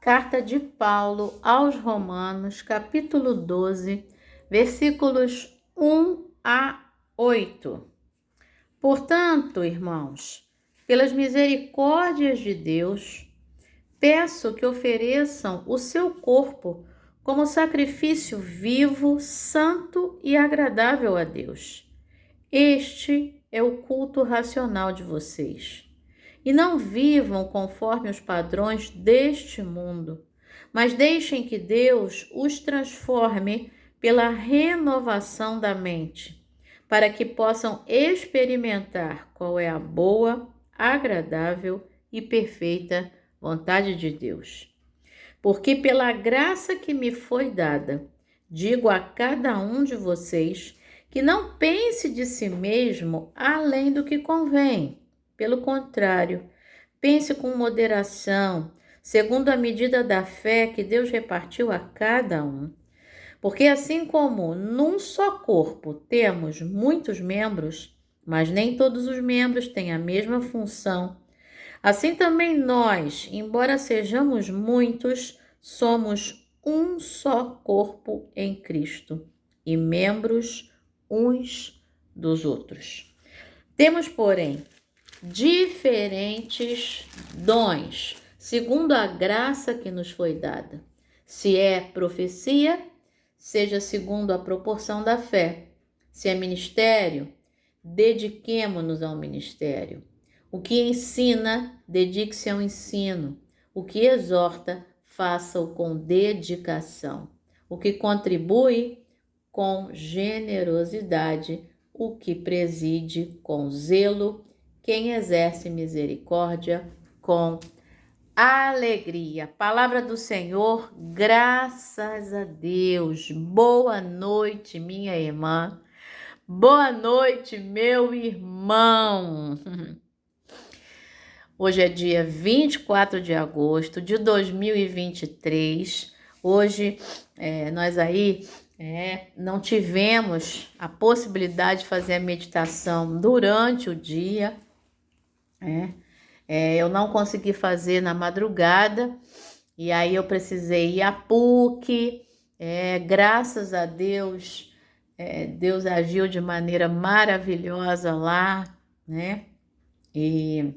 Carta de Paulo aos Romanos, capítulo 12, versículos 1 a 8. Portanto, irmãos, pelas misericórdias de Deus, peço que ofereçam o seu corpo como sacrifício vivo, santo e agradável a Deus. Este é o culto racional de vocês. E não vivam conforme os padrões deste mundo, mas deixem que Deus os transforme pela renovação da mente, para que possam experimentar qual é a boa, agradável e perfeita vontade de Deus. Porque pela graça que me foi dada, digo a cada um de vocês que não pense de si mesmo além do que convém. Pelo contrário, pense com moderação, segundo a medida da fé que Deus repartiu a cada um. Porque assim como num só corpo temos muitos membros, mas nem todos os membros têm a mesma função, assim também nós, embora sejamos muitos, somos um só corpo em Cristo e membros uns dos outros. Temos, porém, diferentes dons, segundo a graça que nos foi dada. Se é profecia, seja segundo a proporção da fé. Se é ministério, dediquemo-nos ao ministério. O que ensina, dedique-se ao ensino. O que exorta, faça-o com dedicação. O que contribui, com generosidade. O que preside, com zelo. Quem exerce misericórdia, com alegria. Palavra do Senhor, graças a Deus. Boa noite, minha irmã. Boa noite, meu irmão. Hoje é dia 24 de agosto de 2023. Hoje nós aí não tivemos a possibilidade de fazer a meditação durante o dia. Eu não consegui fazer na madrugada e aí eu precisei ir à PUC. Graças a Deus, Deus agiu de maneira maravilhosa lá, né? E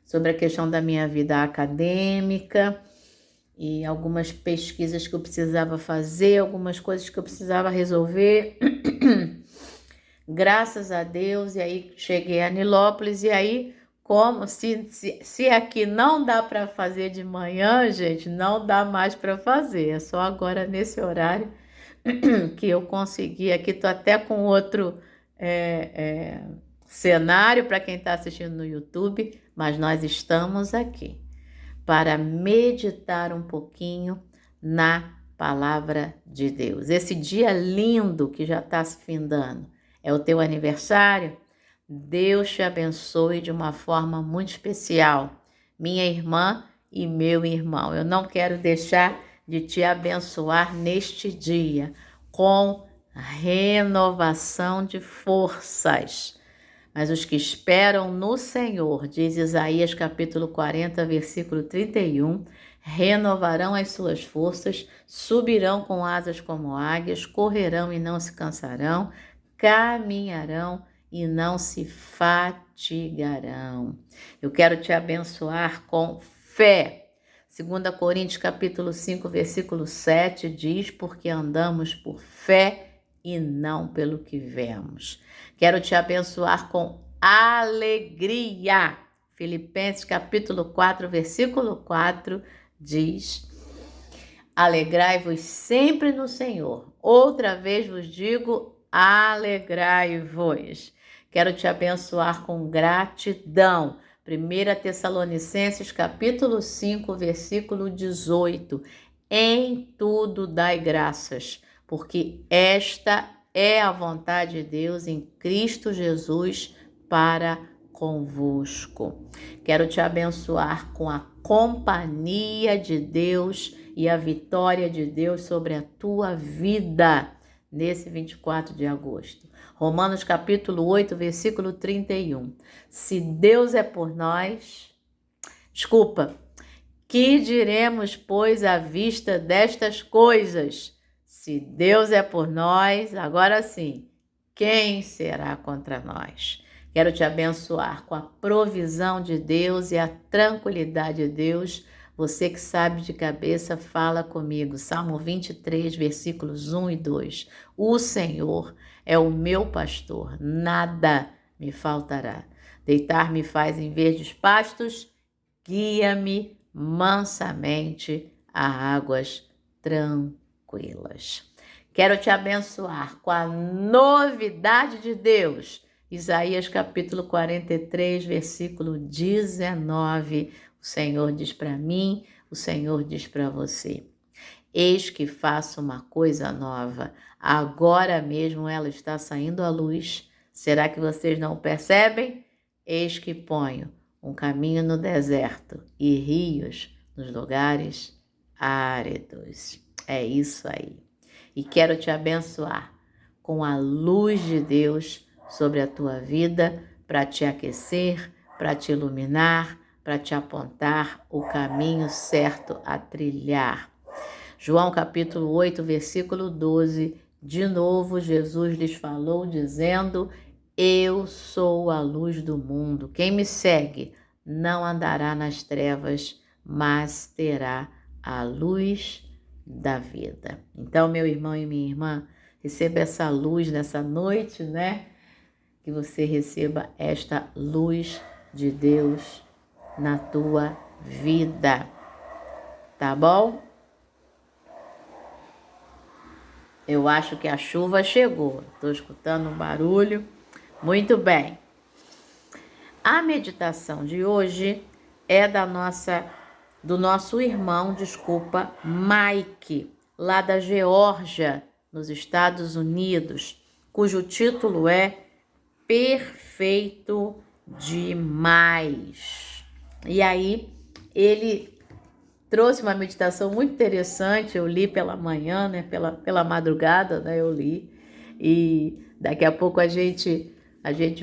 sobre a questão da minha vida acadêmica e algumas pesquisas que eu precisava fazer, algumas coisas que eu precisava resolver. Graças a Deus, e aí cheguei a Nilópolis, e aí, como se aqui não dá para fazer de manhã, gente, não dá mais para fazer, é só agora nesse horário que eu consegui. Aqui tô até com outro cenário para quem está assistindo no YouTube, mas nós estamos aqui para meditar um pouquinho na palavra de Deus. Esse dia lindo que já está se findando, é o teu aniversário? Deus te abençoe de uma forma muito especial, minha irmã e meu irmão. Eu não quero deixar de te abençoar neste dia com renovação de forças. Mas os que esperam no Senhor, diz Isaías capítulo 40, versículo 31, renovarão as suas forças, subirão com asas como águias, correrão e não se cansarão, caminharão e não se fatigarão. Eu quero te abençoar com fé. 2 Coríntios capítulo 5, versículo 7 diz: porque andamos por fé e não pelo que vemos. Quero te abençoar com alegria. Filipenses capítulo 4, versículo 4 diz: alegrai-vos sempre no Senhor. Outra vez vos digo, alegrai-vos. Quero te abençoar com gratidão. 1 Tessalonicenses capítulo 5, versículo 18. Em tudo dai graças, porque esta é a vontade de Deus em Cristo Jesus para convosco. Quero te abençoar com a companhia de Deus e a vitória de Deus sobre a tua vida nesse 24 de agosto. Romanos capítulo 8, versículo 31. Se Deus é por nós, Que diremos, pois, à vista destas coisas? Se Deus é por nós, agora sim, quem será contra nós? Quero te abençoar com a provisão de Deus e a tranquilidade de Deus. Você que sabe de cabeça, fala comigo. Salmo 23, versículos 1 e 2. O Senhor é o meu pastor, nada me faltará. Deitar-me faz em verdes pastos, guia-me mansamente a águas tranquilas. Quero te abençoar com a novidade de Deus. Isaías capítulo 43, versículo 19. O Senhor diz para mim, o Senhor diz para você: eis que faço uma coisa nova. Agora mesmo ela está saindo à luz. Será que vocês não percebem? Eis que ponho um caminho no deserto e rios nos lugares áridos. É isso aí. E quero te abençoar com a luz de Deus sobre a tua vida para te aquecer, para te iluminar, para te apontar o caminho certo a trilhar. João capítulo 8, versículo 12, de novo Jesus lhes falou dizendo: eu sou a luz do mundo. Quem me segue não andará nas trevas, mas terá a luz da vida. Então, meu irmão e minha irmã, receba essa luz nessa noite, né? Que você receba esta luz de Deus na tua vida, tá bom? Eu acho que a chuva chegou. Estou escutando um barulho. Muito bem. A meditação de hoje é do nosso irmão, Mike, lá da Geórgia, nos Estados Unidos, cujo título é Perfeito Demais. E aí, ele trouxe uma meditação muito interessante. Eu li pela manhã, né, pela madrugada, né, eu li. E daqui a pouco a gente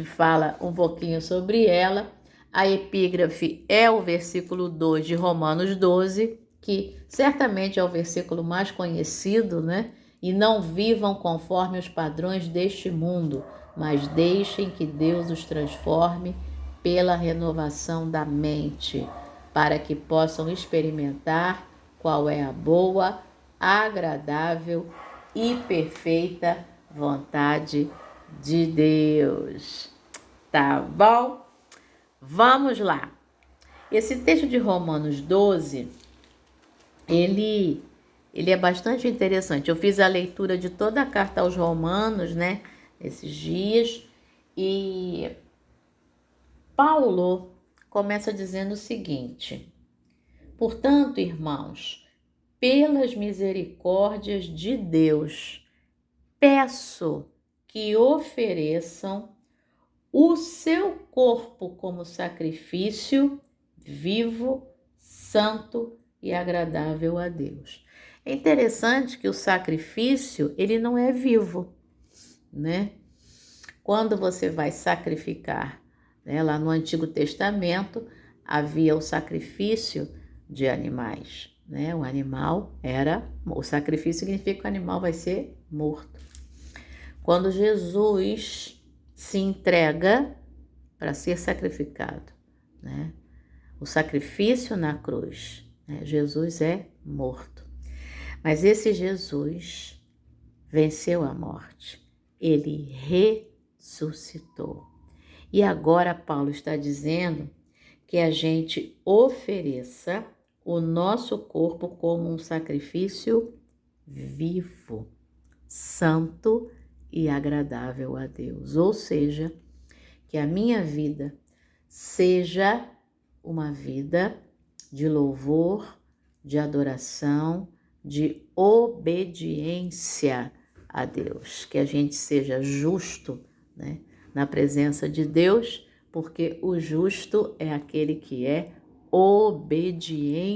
fala um pouquinho sobre ela. A epígrafe é o versículo 2 de Romanos 12, que certamente é o versículo mais conhecido, né? E não vivam conforme os padrões deste mundo, mas deixem que Deus os transforme pela renovação da mente, para que possam experimentar qual é a boa, agradável e perfeita vontade de Deus. Tá bom? Vamos lá. Esse texto de Romanos 12, ele é bastante interessante. Eu fiz a leitura de toda a carta aos Romanos, né, esses dias, e Paulo começa dizendo o seguinte: portanto, irmãos, pelas misericórdias de Deus, peço que ofereçam o seu corpo como sacrifício vivo, santo e agradável a Deus. É interessante que o sacrifício, ele não é vivo, né? Quando você vai sacrificar, né, lá no Antigo Testamento, havia o sacrifício de animais, né? O sacrifício significa que o animal vai ser morto. Quando Jesus se entrega para ser sacrificado, né? O sacrifício na cruz, né? Jesus é morto. Mas esse Jesus venceu a morte. Ele ressuscitou. E agora Paulo está dizendo que a gente ofereça o nosso corpo como um sacrifício vivo, santo e agradável a Deus. Ou seja, que a minha vida seja uma vida de louvor, de adoração, de obediência a Deus. Que a gente seja justo, né, na presença de Deus, porque o justo é aquele que é obediente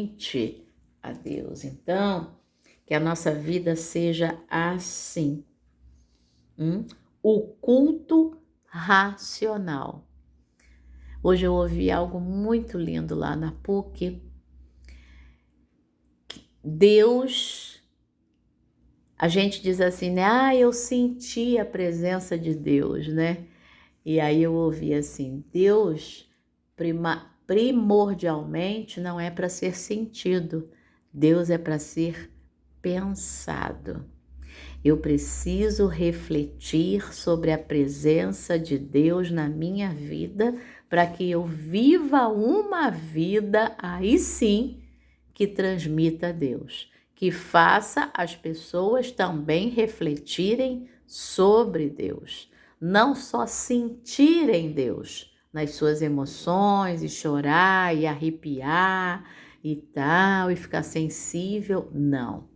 a Deus. Então, que a nossa vida seja assim. O culto racional. Hoje eu ouvi algo muito lindo lá na PUC, Deus, a gente diz assim, né? Ah, eu senti a presença de Deus, né? E aí eu ouvi assim, Deus primordialmente não é para ser sentido, Deus é para ser pensado. Eu preciso refletir sobre a presença de Deus na minha vida para que eu viva uma vida, aí sim, que transmita a Deus, que faça as pessoas também refletirem sobre Deus, não só sentirem Deus nas suas emoções e chorar e arrepiar e tal e ficar sensível, não,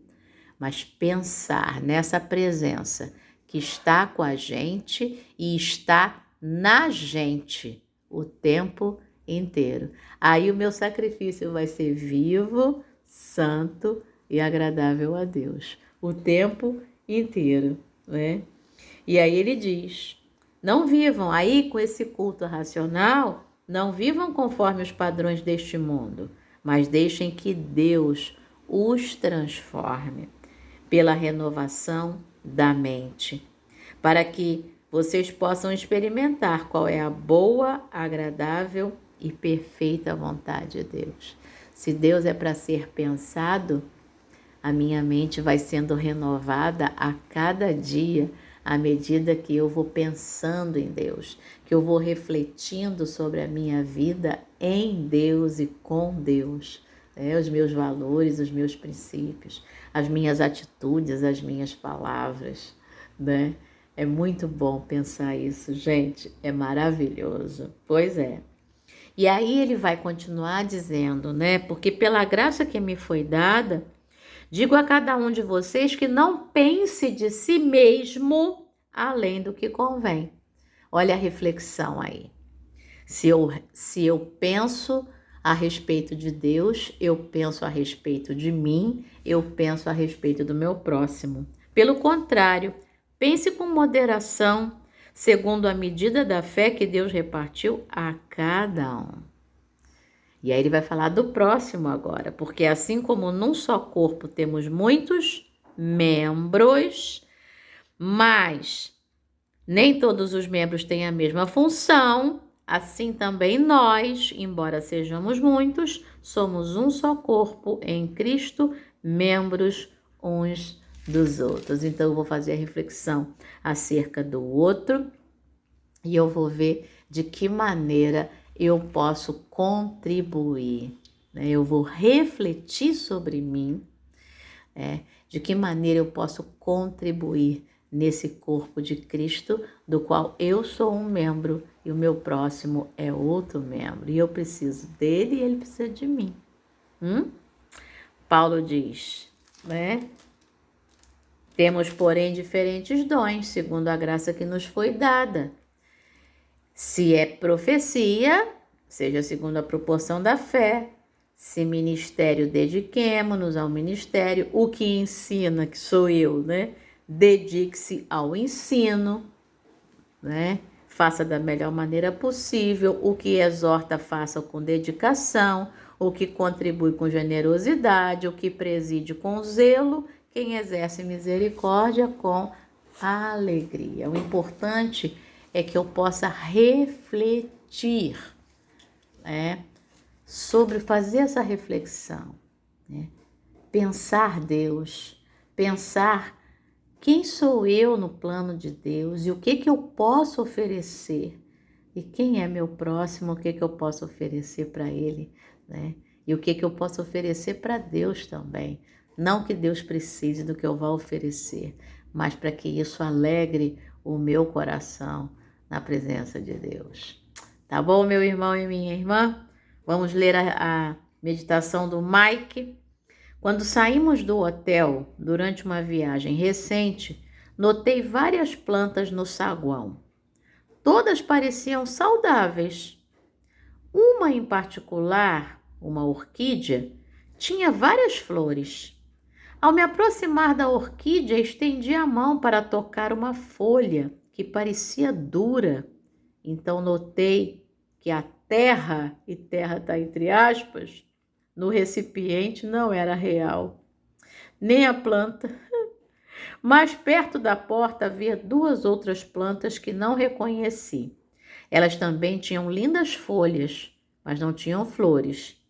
mas pensar nessa presença que está com a gente e está na gente o tempo inteiro. Aí o meu sacrifício vai ser vivo, santo e agradável a Deus o tempo inteiro, né? E aí ele diz: não vivam aí com esse culto racional, não vivam conforme os padrões deste mundo, mas deixem que Deus os transforme pela renovação da mente, para que vocês possam experimentar qual é a boa, agradável e perfeita vontade de Deus. Se Deus é para ser pensado, a minha mente vai sendo renovada a cada dia, à medida que eu vou pensando em Deus, que eu vou refletindo sobre a minha vida em Deus e com Deus, os meus valores, os meus princípios, as minhas atitudes, as minhas palavras, né? É muito bom pensar isso, gente, é maravilhoso. Pois é. E aí ele vai continuar dizendo, né? Porque pela graça que me foi dada, digo a cada um de vocês que não pense de si mesmo além do que convém. Olha a reflexão aí. Se eu penso a respeito de Deus, eu penso a respeito de mim, eu penso a respeito do meu próximo. Pelo contrário, pense com moderação, segundo a medida da fé que Deus repartiu a cada um. E aí ele vai falar do próximo agora, porque assim como num só corpo temos muitos membros, mas nem todos os membros têm a mesma função, assim também nós, embora sejamos muitos, somos um só corpo em Cristo, membros uns dos outros. Então eu vou fazer a reflexão acerca do outro e eu vou ver de que maneira eu posso contribuir, né? Eu vou refletir sobre mim, de que maneira eu posso contribuir nesse corpo de Cristo, do qual eu sou um membro e o meu próximo é outro membro. E eu preciso dele e ele precisa de mim. Paulo diz, né? Temos, porém, diferentes dons, segundo a graça que nos foi dada. Se é profecia, seja segundo a proporção da fé. Se ministério, dediquemo-nos ao ministério. O que ensina, que sou eu, né? Dedique-se ao ensino, né? Faça da melhor maneira possível. O que exorta, faça com dedicação. O que contribui com generosidade. O que preside com zelo. Quem exerce misericórdia com alegria. O importante é que eu possa refletir, né, sobre fazer essa reflexão, né? Pensar Deus, pensar quem sou eu no plano de Deus e o que eu posso oferecer e quem é meu próximo, o que eu posso oferecer para ele, né? E o que eu posso oferecer para Deus também. Não que Deus precise do que eu vá oferecer, mas para que isso alegre o meu coração na presença de Deus. Tá bom, meu irmão e minha irmã? Vamos ler a meditação do Mike. Quando saímos do hotel durante uma viagem recente, notei várias plantas no saguão. Todas pareciam saudáveis. Uma em particular, uma orquídea, tinha várias flores. Ao me aproximar da orquídea, estendi a mão para tocar uma folha que parecia dura. Então notei que a terra, e terra está entre aspas, no recipiente não era real. nem a planta. Mais perto da porta havia 2 outras plantas que não reconheci. Elas também tinham lindas folhas, mas não tinham flores.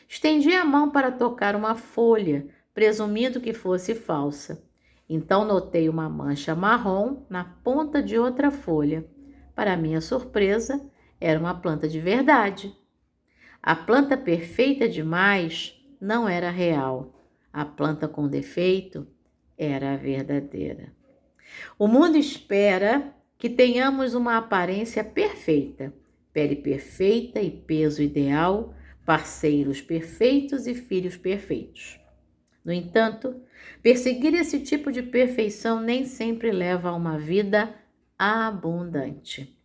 Estendi a mão para tocar uma folha, presumindo que fosse falsa. Então notei uma mancha marrom na ponta de outra folha. Para minha surpresa, era uma planta de verdade. A planta perfeita demais não era real. A planta com defeito era a verdadeira. O mundo espera que tenhamos uma aparência perfeita, pele perfeita e peso ideal, parceiros perfeitos e filhos perfeitos. No entanto, perseguir esse tipo de perfeição nem sempre leva a uma vida abundante.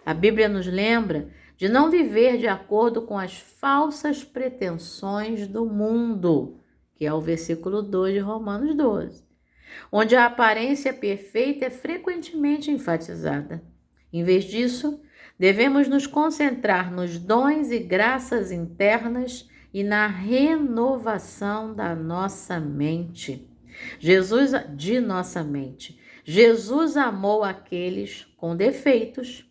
A Bíblia nos lembra de não viver de acordo com as falsas pretensões do mundo, que é o versículo 2 de Romanos 12, onde a aparência perfeita é frequentemente enfatizada. Em vez disso, devemos nos concentrar nos dons e graças internas e na renovação da nossa mente. Jesus amou aqueles com defeitos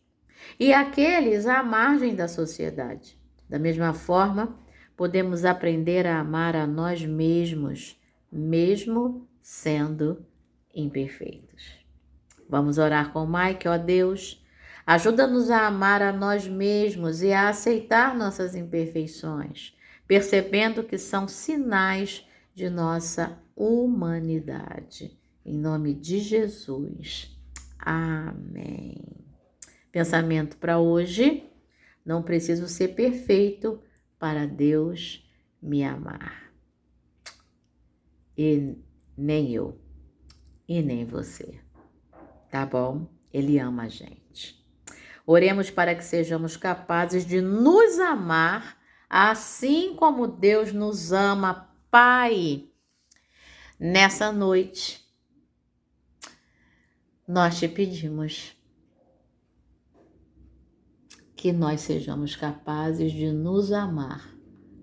e aqueles à margem da sociedade. Da mesma forma, podemos aprender a amar a nós mesmos, mesmo sendo imperfeitos. Vamos orar com o Mike, ó Deus. Ajuda-nos a amar a nós mesmos e a aceitar nossas imperfeições, percebendo que são sinais de nossa humanidade. Em nome de Jesus. Amém. Pensamento para hoje: não preciso ser perfeito para Deus me amar. E nem eu, e nem você. Tá bom? Ele ama a gente. Oremos para que sejamos capazes de nos amar assim como Deus nos ama, Pai. Nessa noite, nós te pedimos que nós sejamos capazes de nos amar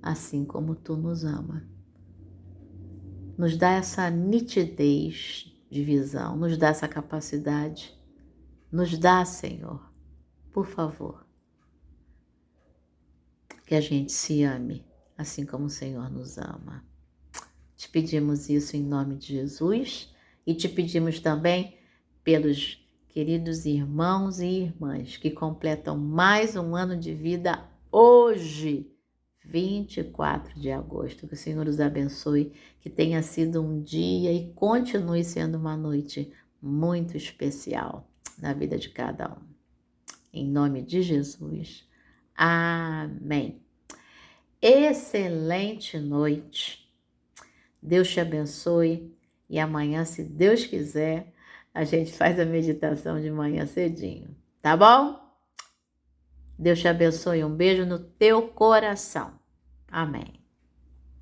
assim como tu nos ama. Nos dá essa nitidez de visão, nos dá essa capacidade, nos dá, Senhor, por favor, que a gente se ame assim como o Senhor nos ama. Te pedimos isso em nome de Jesus e te pedimos também pelos queridos irmãos e irmãs que completam mais um ano de vida hoje, 24 de agosto. Que o Senhor os abençoe, que tenha sido um dia e continue sendo uma noite muito especial na vida de cada um. Em nome de Jesus. Amém. Excelente noite. Deus te abençoe e amanhã, se Deus quiser, a gente faz a meditação de manhã cedinho, tá bom? Deus te abençoe, um beijo no teu coração. Amém.